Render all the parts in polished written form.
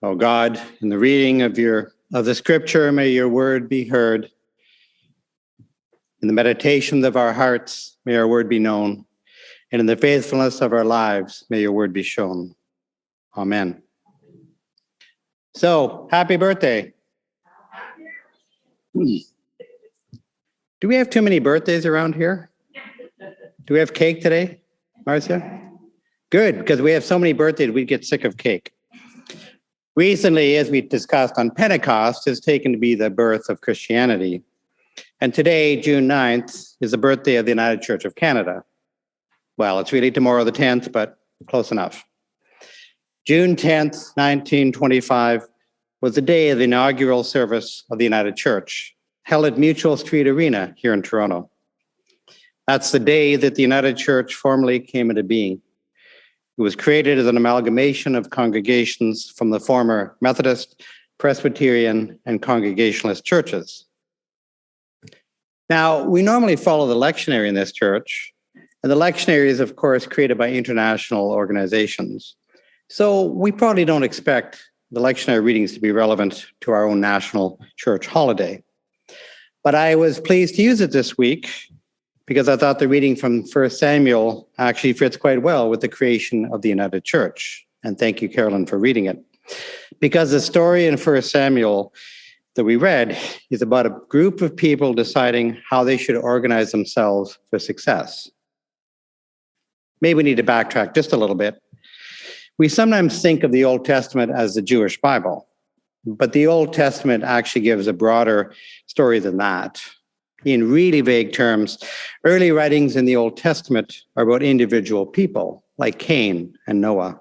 O God, in the reading of the scripture, may your word be heard. In the meditations of our hearts, may our word be known. And in the faithfulness of our lives, may your word be shown. Amen. So, happy birthday. Do we have too many birthdays around here? Do we have cake today, Marcia? Good, because we have so many birthdays, we'd get sick of cake. Recently, as we discussed on Pentecost, is taken to be the birth of Christianity. And today, June 9th, is the birthday of the United Church of Canada. Well, it's really tomorrow the 10th, but close enough. June 10th, 1925, was the day of the inaugural service of the United Church, held at Mutual Street Arena here in Toronto. That's the day that the United Church formally came into being. It was created as an amalgamation of congregations from the former Methodist, Presbyterian, and Congregationalist churches. Now, we normally follow the lectionary in this church, and the lectionary is, of course, created by international organizations. So we probably don't expect the lectionary readings to be relevant to our own national church holiday. But I was pleased to use it this week because I thought the reading from 1 Samuel actually fits quite well with the creation of the United Church. And thank you, Carolyn, for reading it. Because the story in 1 Samuel that we read is about a group of people deciding how they should organize themselves for success. Maybe we need to backtrack just a little bit. We sometimes think of the Old Testament as the Jewish Bible, but the Old Testament actually gives a broader story than that. In really vague terms, early writings in the Old Testament are about individual people like Cain and Noah.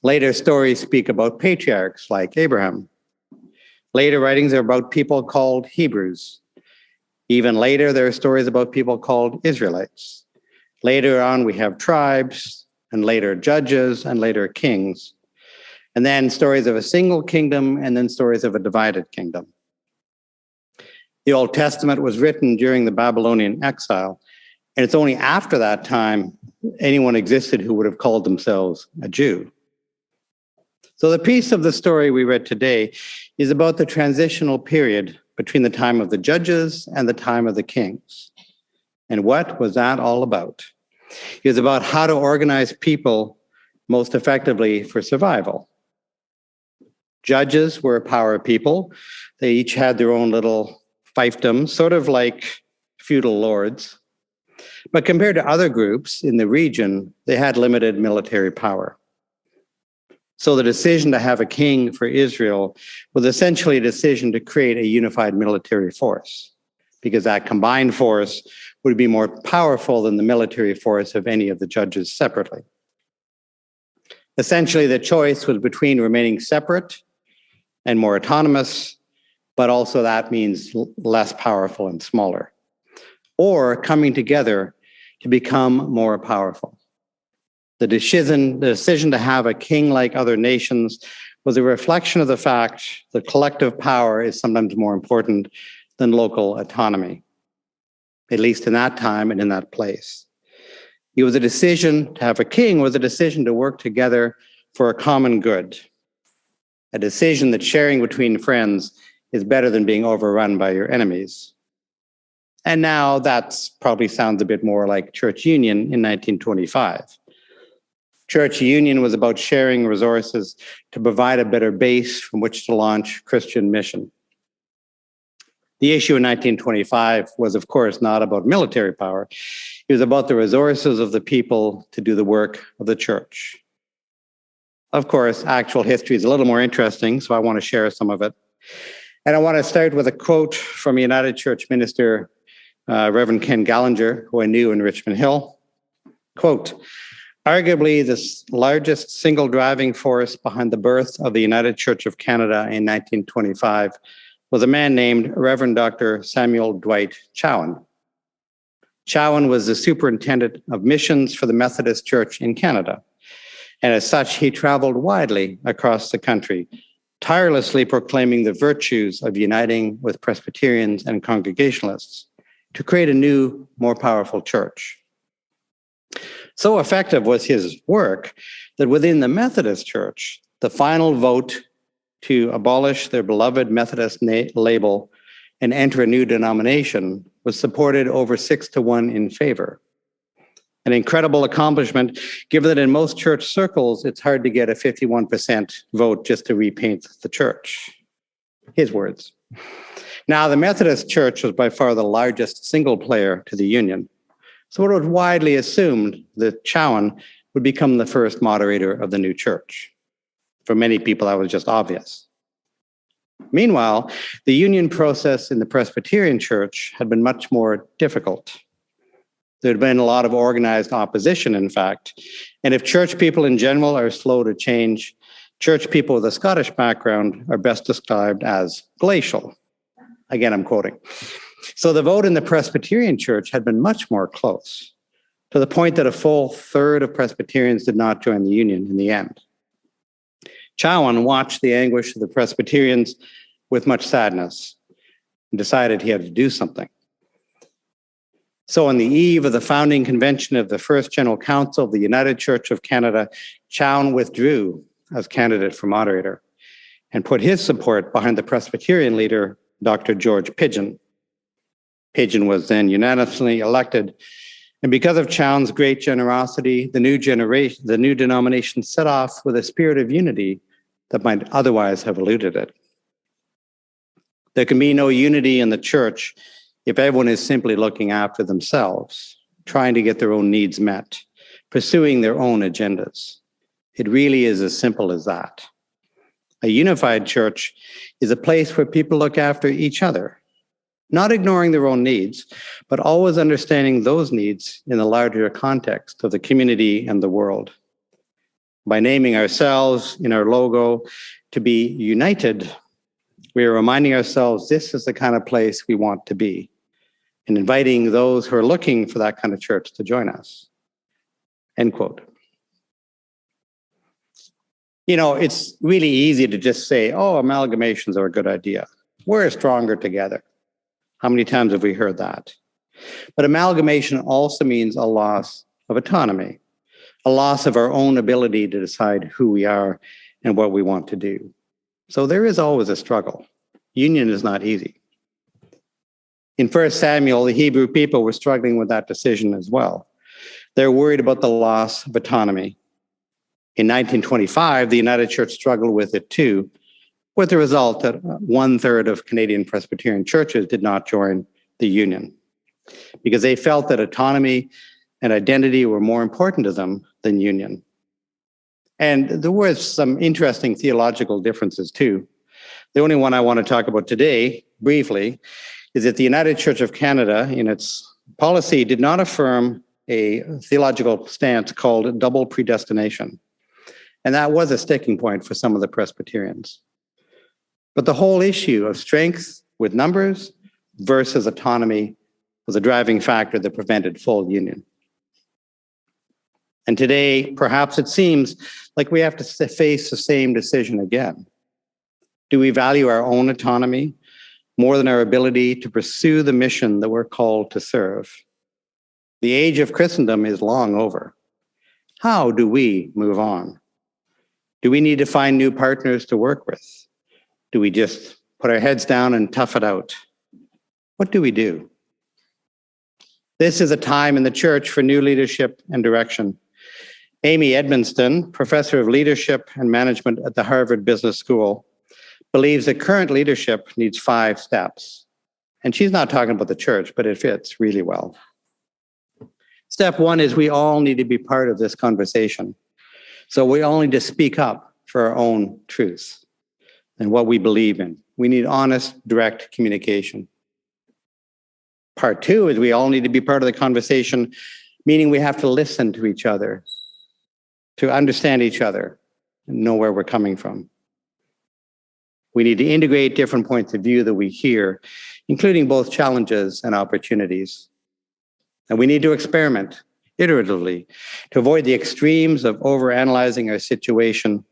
Later stories speak about patriarchs like Abraham. Later writings are about people called Hebrews. Even later, there are stories about people called Israelites. Later on, we have tribes, and later judges, and later kings. And then stories of a single kingdom, and then stories of a divided kingdom. The Old Testament was written during the Babylonian exile, and it's only after that time anyone existed who would have called themselves a Jew. So the piece of the story we read today is about the transitional period between the time of the judges and the time of the kings. And what was that all about? It was about how to organize people most effectively for survival. Judges were a power people. They each had their own little fiefdoms, sort of like feudal lords. But compared to other groups in the region, they had limited military power. So the decision to have a king for Israel was essentially a decision to create a unified military force, because that combined force would be more powerful than the military force of any of the judges separately. Essentially, the choice was between remaining separate and more autonomous, but also that means less powerful and smaller, or coming together to become more powerful. The decision to have a king like other nations was a reflection of the fact that collective power is sometimes more important than local autonomy, at least in that time and in that place. It was a decision to have a king was a decision to work together for a common good, a decision that sharing between friends is better than being overrun by your enemies. And now that probably sounds a bit more like church union in 1925. Church union was about sharing resources to provide a better base from which to launch Christian mission. The issue in 1925 was, of course, not about military power. It was about the resources of the people to do the work of the church. Of course, actual history is a little more interesting, so I want to share some of it. And I want to start with a quote from United Church minister, Reverend Ken Gallinger, who I knew in Richmond Hill. Quote, arguably the largest single driving force behind the birth of the United Church of Canada in 1925 was a man named Reverend Dr. Samuel Dwight Chowan. Chowan was the superintendent of missions for the Methodist Church in Canada. And as such, he traveled widely across the country, tirelessly proclaiming the virtues of uniting with Presbyterians and Congregationalists to create a new, more powerful church. So effective was his work that within the Methodist Church, The final vote to abolish their beloved Methodist label and enter a new denomination was supported over 6-1 in favor. An incredible accomplishment, given that in most church circles, it's hard to get a 51% vote just to repaint the church. His words. Now, the Methodist Church was by far the largest single player to the Union, so it was widely assumed that Chowan would become the first moderator of the new church. For many people, that was just obvious. Meanwhile, the union process in the Presbyterian Church had been much more difficult. There had been a lot of organized opposition, in fact, and if church people in general are slow to change, church people with a Scottish background are best described as glacial. Again, I'm quoting. So the vote in the Presbyterian Church had been much more close, to the point that a full third of Presbyterians did not join the Union in the end. Chowan watched the anguish of the Presbyterians with much sadness and decided he had to do something. So on the eve of the founding convention of the First General Council of the United Church of Canada, Chowan withdrew as candidate for moderator and put his support behind the Presbyterian leader, Dr. George Pidgeon. Pidgeon was then unanimously elected, and because of Chowan's great generosity, the new denomination set off with a spirit of unity that might otherwise have eluded it. There can be no unity in the church if everyone is simply looking after themselves, trying to get their own needs met, pursuing their own agendas. It really is as simple as that. A unified church is a place where people look after each other, not ignoring their own needs, but always understanding those needs in the larger context of the community and the world. By naming ourselves in our logo to be united, we are reminding ourselves this is the kind of place we want to be, and inviting those who are looking for that kind of church to join us. End quote. You know, it's really easy to just say, oh, amalgamations are a good idea. We're stronger together. How many times have we heard that? But amalgamation also means a loss of autonomy, a loss of our own ability to decide who we are and what we want to do. So there is always a struggle. Union is not easy. In 1 Samuel, the Hebrew people were struggling with that decision as well. They're worried about the loss of autonomy. In 1925, the United Church struggled with it too, with the result that 1/3 of Canadian Presbyterian churches did not join the Union because they felt that autonomy and identity were more important to them than union. And there were some interesting theological differences too. The only one I want to talk about today, briefly, is that the United Church of Canada, in its policy, did not affirm a theological stance called double predestination. And that was a sticking point for some of the Presbyterians. But the whole issue of strength with numbers versus autonomy was a driving factor that prevented full union. And today, perhaps it seems like we have to face the same decision again. Do we value our own autonomy more than our ability to pursue the mission that we're called to serve? The age of Christendom is long over. How do we move on? Do we need to find new partners to work with? Do we just put our heads down and tough it out? What do we do? This is a time in the church for new leadership and direction. Amy Edmonston, professor of leadership and management at the Harvard Business School, believes that current leadership needs 5 steps. And she's not talking about the church, but it fits really well. Step 1 is we all need to be part of this conversation. So we all need to speak up for our own truths and what we believe in. We need honest, direct communication. Part 2 is we all need to be part of the conversation, meaning we have to listen to each other, to understand each other, and know where we're coming from. We need to integrate different points of view that we hear, including both challenges and opportunities. And we need to experiment iteratively to avoid the extremes of overanalyzing our situation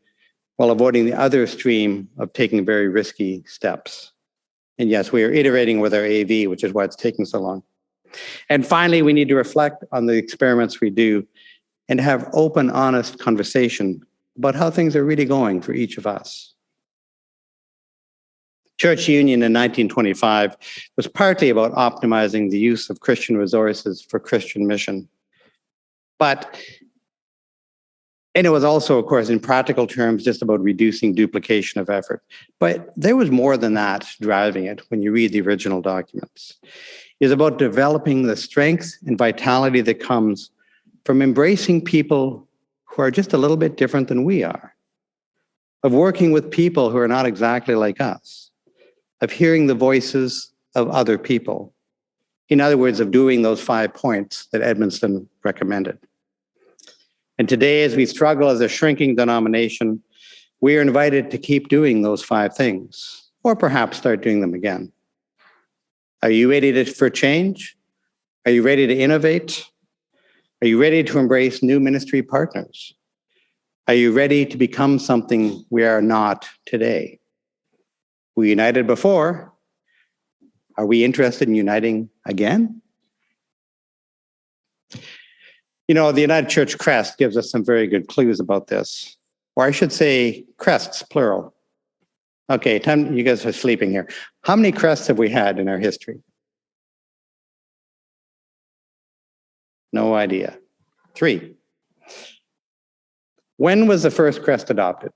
while avoiding the other extreme of taking very risky steps. And yes, we are iterating with our AV, which is why it's taking so long. And finally, we need to reflect on the experiments we do and have open, honest conversation about how things are really going for each of us. Church union in 1925 was partly about optimizing the use of Christian resources for Christian mission. And it was also, of course, in practical terms, just about reducing duplication of effort. But there was more than that driving it when you read the original documents. It's about developing the strength and vitality that comes from embracing people who are just a little bit different than we are, of working with people who are not exactly like us, of hearing the voices of other people. In other words, of doing those 5 points that Edmondson recommended. And today, as we struggle as a shrinking denomination, we are invited to keep doing those 5 things, or perhaps start doing them again. Are you ready for change? Are you ready to innovate? Are you ready to embrace new ministry partners? Are you ready to become something we are not today? We united before. Are we interested in uniting again? You know, the United Church crest gives us some very good clues about this. Or I should say crests, plural. Okay, you guys are sleeping here. How many crests have we had in our history? No idea. 3. When was the first crest adopted?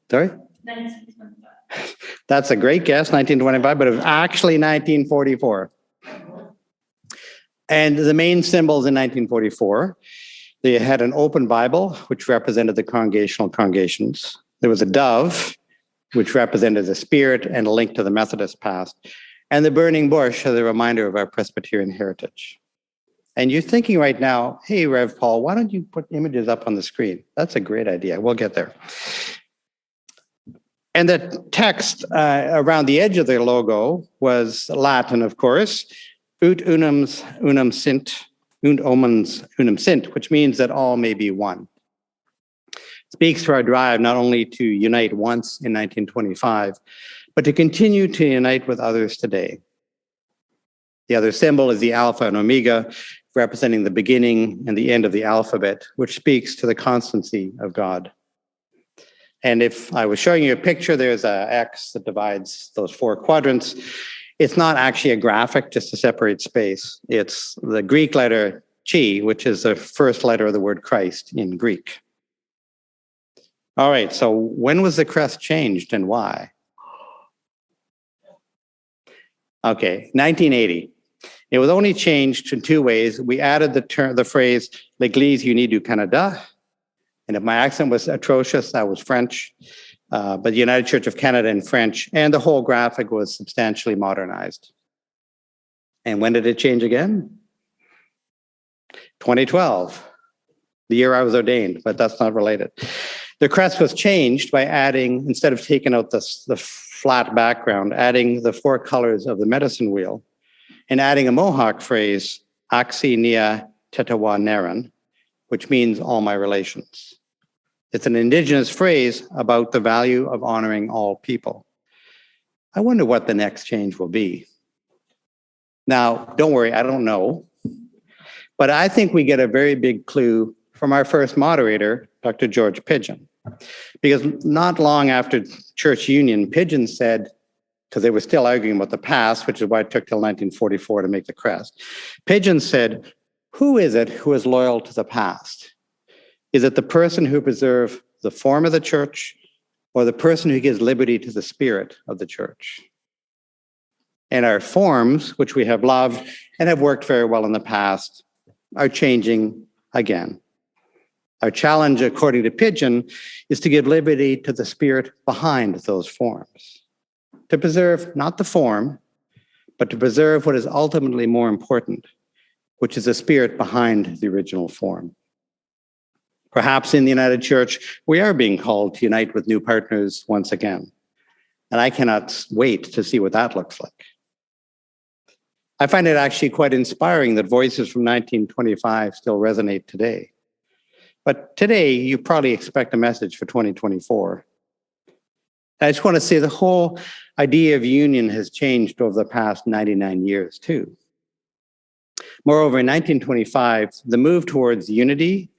Sorry? 1925. That's a great guess, 1925, but it was actually 1944. And the main symbols in 1944, they had an open Bible, which represented the congregational congregations. There was a dove, which represented the Spirit and a link to the Methodist past. And the burning bush as a reminder of our Presbyterian heritage. And you're thinking right now, hey, Rev Paul, why don't you put images up on the screen? That's a great idea. We'll get there. And the text around the edge of their logo was Latin, of course, ut unum sint, und omnes unum sint, which means that all may be one. It speaks to our drive not only to unite once in 1925, but to continue to unite with others today. The other symbol is the Alpha and Omega, representing the beginning and the end of the alphabet, which speaks to the constancy of God. And if I was showing you a picture, there's an X that divides those 4 quadrants. It's not actually a graphic just to separate space. It's the Greek letter chi, which is the first letter of the word Christ in Greek. All right, so when was the crest changed and why? Okay, 1980. It was only changed in 2 ways. We added the phrase L'Église unie du Canada. And if my accent was atrocious, that was French. But the United Church of Canada in French, and the whole graphic was substantially modernized. And when did it change again? 2012, the year I was ordained, but that's not related. The crest was changed by adding, instead of taking out the flat background, adding the 4 colors of the medicine wheel, and adding a Mohawk phrase, Axi Nia Tetawa Naren, which means all my relations. It's an indigenous phrase about the value of honoring all people. I wonder what the next change will be. Now, don't worry, I don't know. But I think we get a very big clue from our first moderator, Dr. George Pidgeon. Because not long after church union, Pidgeon said, because they were still arguing about the past, which is why it took till 1944 to make the crest. Pidgeon said, who is it who is loyal to the past? Is it the person who preserves the form of the church or the person who gives liberty to the spirit of the church? And our forms, which we have loved and have worked very well in the past, are changing again. Our challenge, according to Pidgeon, is to give liberty to the spirit behind those forms. To preserve not the form, but to preserve what is ultimately more important, which is the spirit behind the original form. Perhaps in the United Church, we are being called to unite with new partners once again. And I cannot wait to see what that looks like. I find it actually quite inspiring that voices from 1925 still resonate today. But today, you probably expect a message for 2024. I just want to say the whole idea of union has changed over the past 99 years too. Moreover, in 1925, the move towards unity,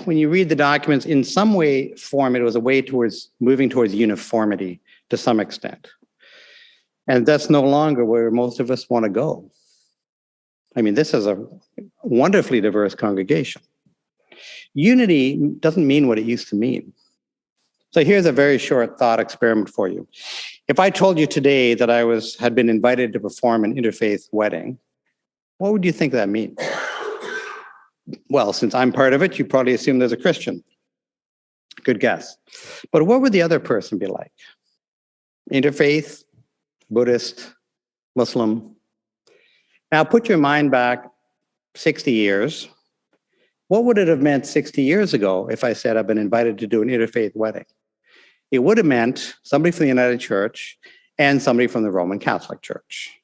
when you read the documents, in some way, form, it was a way towards moving towards uniformity to some extent. And that's no longer where most of us want to go. I mean, this is a wonderfully diverse congregation. Unity doesn't mean what it used to mean. So here's a very short thought experiment for you. If I told you today that I had been invited to perform an interfaith wedding, what would you think that means? Well, since I'm part of it, you probably assume there's a Christian. Good guess. But what would the other person be like? Interfaith, Buddhist, Muslim? Now put your mind back 60 years. What would it have meant 60 years ago if I said I've been invited to do an interfaith wedding? It would have meant somebody from the United Church and somebody from the Roman Catholic Church,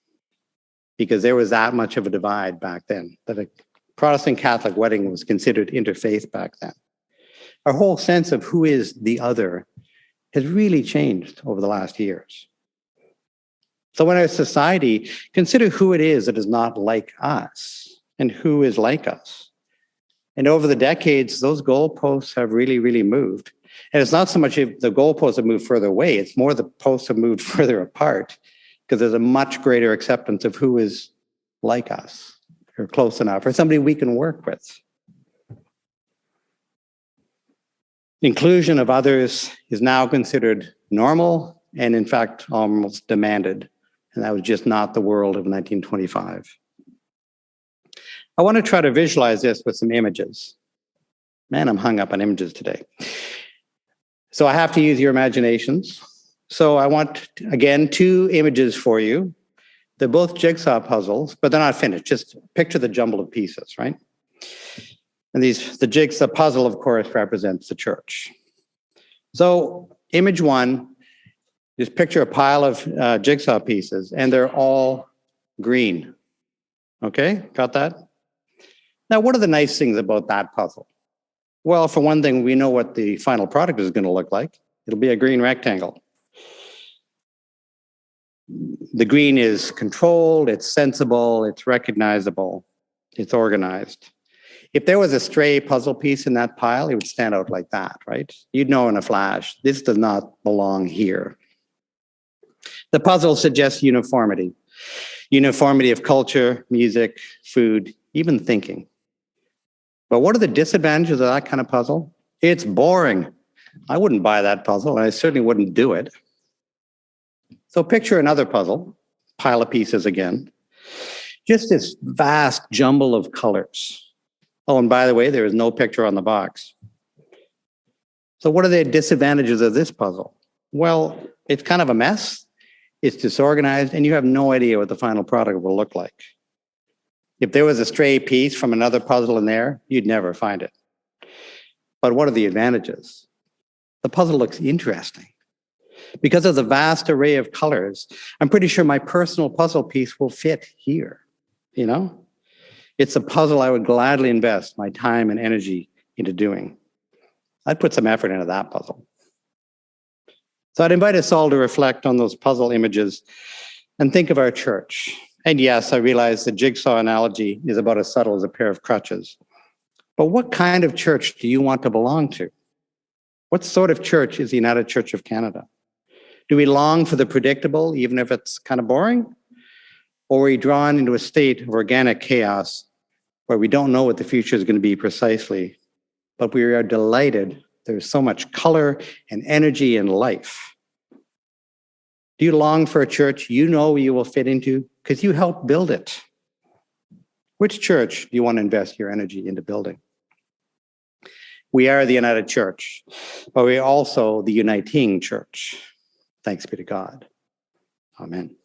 because there was that much of a divide back then, that a Protestant Catholic wedding was considered interfaith back then. Our whole sense of who is the other has really changed over the last years. So in our society, consider who it is that is not like us and who is like us. And over the decades, those goalposts have really, really moved. And it's not so much if the goalposts have moved further away, it's more the posts have moved further apart, because there's a much greater acceptance of who is like us or close enough or somebody we can work with. Inclusion of others is now considered normal and in fact almost demanded. And that was just not the world of 1925. I want to try to visualize this with some images. Man, I'm hung up on images today. So I have to use your imaginations. So I want, again, 2 images for you. They're both jigsaw puzzles, but they're not finished. Just picture the jumble of pieces, right? And the jigsaw puzzle, of course, represents the church. So image 1, just picture a pile of jigsaw pieces, and they're all green. Okay, got that? Now, what are the nice things about that puzzle? Well, for one thing, we know what the final product is going to look like. It'll be a green rectangle. The green is controlled, it's sensible, it's recognizable, it's organized. If there was a stray puzzle piece in that pile, it would stand out like that, right? You'd know in a flash, this does not belong here. The puzzle suggests uniformity. Uniformity of culture, music, food, even thinking. But what are the disadvantages of that kind of puzzle? It's boring. I wouldn't buy that puzzle, and I certainly wouldn't do it. So picture another puzzle, pile of pieces again. Just this vast jumble of colors. Oh, and by the way, there is no picture on the box. So what are the disadvantages of this puzzle? Well, it's kind of a mess. It's disorganized, and you have no idea what the final product will look like. If there was a stray piece from another puzzle in there, you'd never find it. But what are the advantages? The puzzle looks interesting. Because of the vast array of colors, I'm pretty sure my personal puzzle piece will fit here, you know? It's a puzzle I would gladly invest my time and energy into doing. I'd put some effort into that puzzle. So I'd invite us all to reflect on those puzzle images and think of our church. And yes, I realize the jigsaw analogy is about as subtle as a pair of crutches. But what kind of church do you want to belong to? What sort of church is the United Church of Canada? Do we long for the predictable, even if it's kind of boring? Or are we drawn into a state of organic chaos where we don't know what the future is going to be precisely, but we are delighted there's so much color and energy and life? Do you long for a church you know you will fit into because you helped build it? Which church do you want to invest your energy into building? We are the United Church, but we are also the uniting church. Thanks be to God. Amen.